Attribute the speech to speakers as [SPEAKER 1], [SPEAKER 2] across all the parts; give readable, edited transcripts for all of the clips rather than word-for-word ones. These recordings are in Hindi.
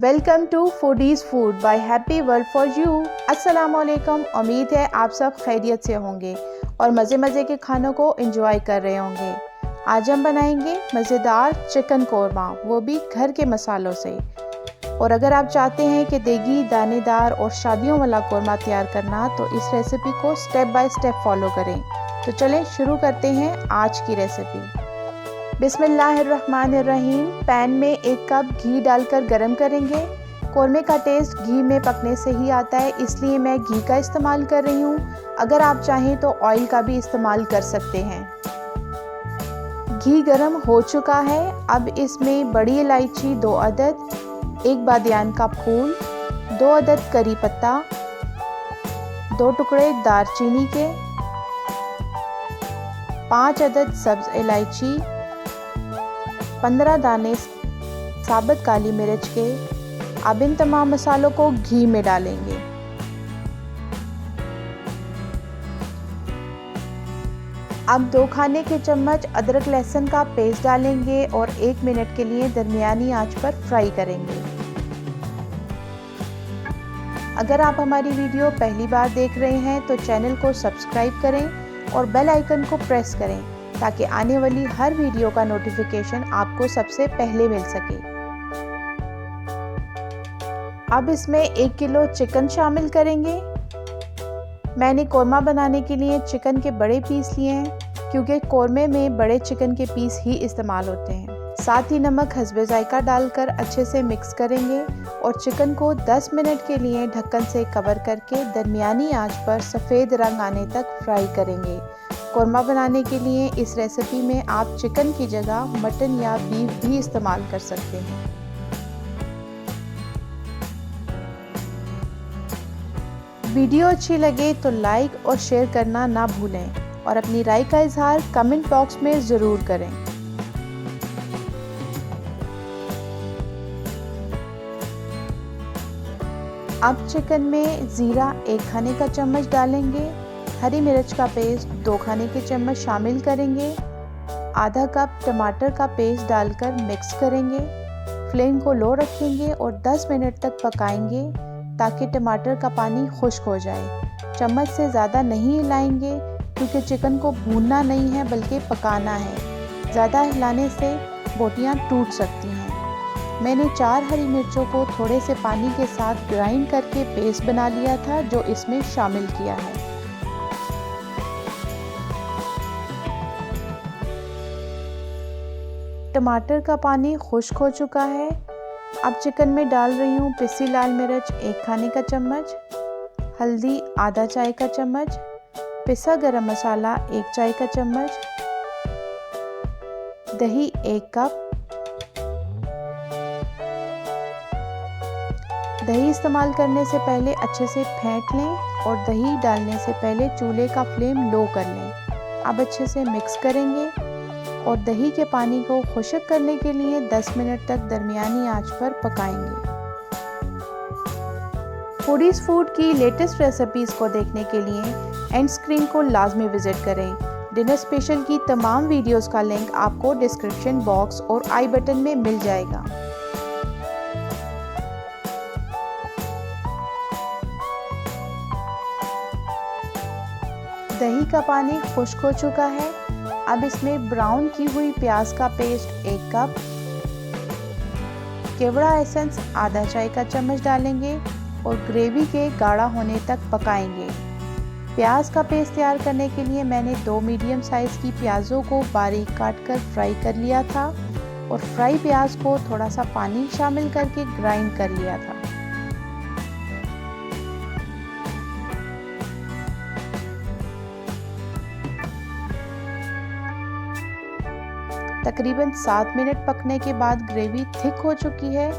[SPEAKER 1] Welcome to foodies food by happy world for you. अस्सलाम वालेकुम। उम्मीद है आप सब खैरियत से होंगे और मज़े के खानों को एंजॉय कर रहे होंगे। आज हम बनाएंगे मज़ेदार चिकन कोरमा, वो भी घर के मसालों से। और अगर आप चाहते हैं कि देगी, दानेदार और शादियों वाला कोरमा तैयार करना, तो इस रेसिपी को स्टेप बाय स्टेप फॉलो करें। तो चलें शुरू करते हैं आज की रेसिपी। बिस्मिल्लाहिर्रहमानिर्रहीम। पैन में 1 कप घी डालकर गरम करेंगे। कोरमे का टेस्ट घी में पकने से ही आता है, इसलिए मैं घी का इस्तेमाल कर रही हूँ। अगर आप चाहें तो ऑयल का भी इस्तेमाल कर सकते हैं। घी गरम हो चुका है। अब इसमें बड़ी इलायची 2 अदद, 1 बादियान का फूल, 2 अदद करी पत्ता, 2 टुकड़े दालचीनी के, 5 अदद सब्ज इलायची, 15 दाने साबुत काली मिर्च के। अब इन तमाम मसालों को घी में डालेंगे। अब 2 खाने के चम्मच अदरक लहसुन का पेस्ट डालेंगे और 1 मिनट के लिए दरमियानी आंच पर फ्राई करेंगे। अगर आप हमारी वीडियो पहली बार देख रहे हैं तो चैनल को सब्सक्राइब करें और बेल आइकन को प्रेस करें ताकि आने वाली हर वीडियो का नोटिफिकेशन आपको सबसे पहले मिल सके। अब इसमें 1 किलो चिकन शामिल करेंगे। मैंने कोरमा बनाने के लिए चिकन के बड़े पीस लिए हैं, क्योंकि कोरमे में बड़े चिकन के पीस ही इस्तेमाल होते हैं। साथ ही नमक हस्बे जायका डालकर अच्छे से मिक्स करेंगे और चिकन को 10 मिनट के लिए ढक्कन से कवर करके दरमियानी आंच पर सफ़ेद रंग आने तक फ्राई करेंगे। कोरमा बनाने के लिए इस रेसिपी में आप चिकन की जगह मटन या बीफ भी इस्तेमाल कर सकते हैं। वीडियो अच्छी लगे तो लाइक और शेयर करना ना भूलें और अपनी राय का इजहार कमेंट बॉक्स में ज़रूर करें। अब चिकन में ज़ीरा 1 खाने का चम्मच डालेंगे। हरी मिर्च का पेस्ट 2 खाने के चम्मच शामिल करेंगे। आधा कप टमाटर का पेस्ट डालकर मिक्स करेंगे। फ्लेम को लो रखेंगे और 10 मिनट तक पकाएंगे ताकि टमाटर का पानी खुश्क हो जाए। चम्मच से ज़्यादा नहीं हिलाएंगे, क्योंकि चिकन को भूनना नहीं है बल्कि पकाना है। ज़्यादा हिलाने से बोटियां टूट सकती हैं। मैंने 4 हरी मिर्चों को थोड़े से पानी के साथ ग्राइंड करके पेस्ट बना लिया था, जो इसमें शामिल किया है। टमाटर का पानी खुश्क हो चुका है। अब चिकन में डाल रही हूँ पिसी लाल मिर्च 1 खाने का चम्मच, हल्दी आधा चाय का चम्मच, पिसा गरम मसाला 1 चाय का चम्मच, दही 1 कप। दही इस्तेमाल करने से पहले अच्छे से फेंट लें और दही डालने से पहले चूल्हे का फ्लेम लो कर लें। अब अच्छे से मिक्स करेंगे और दही के पानी को खुश्क करने के लिए 10 मिनट तक दरमियानी आंच पर पकाएंगे। फूडीज़ फूड की लेटेस्ट रेसिपीज़ को देखने के लिए एंड स्क्रीन को लाजमी विजिट करें। डिनर स्पेशल की तमाम वीडियोस का लिंक आपको डिस्क्रिप्शन बॉक्स और आई बटन में मिल जाएगा। दही का पानी खुश्क हो चुका है। अब इसमें ब्राउन की हुई प्याज का पेस्ट 1 कप, केवड़ा एसेंस आधा चाय का चम्मच डालेंगे और ग्रेवी के गाढ़ा होने तक पकाएंगे। प्याज का पेस्ट तैयार करने के लिए मैंने 2 मीडियम साइज़ की प्याज़ों को बारीक काटकर फ्राई कर लिया था और फ्राई प्याज को थोड़ा सा पानी शामिल करके ग्राइंड कर लिया था। तकरीबन 7 मिनट पकने के बाद ग्रेवी थिक हो चुकी है।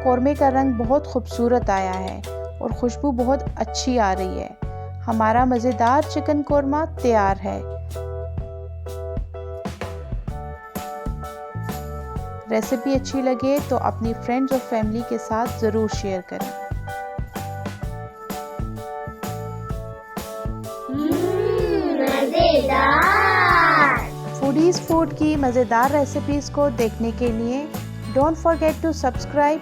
[SPEAKER 1] कोरमे का रंग बहुत खूबसूरत आया है और खुशबू बहुत अच्छी आ रही है। हमारा मज़ेदार चिकन कोरमा तैयार है। रेसिपी अच्छी लगे तो अपनी फ्रेंड्स और फैमिली के साथ ज़रूर शेयर करें। फूडीज़ फूड की मज़ेदार रेसिपीज़ को देखने के लिए डोंट फॉरगेट टू सब्सक्राइब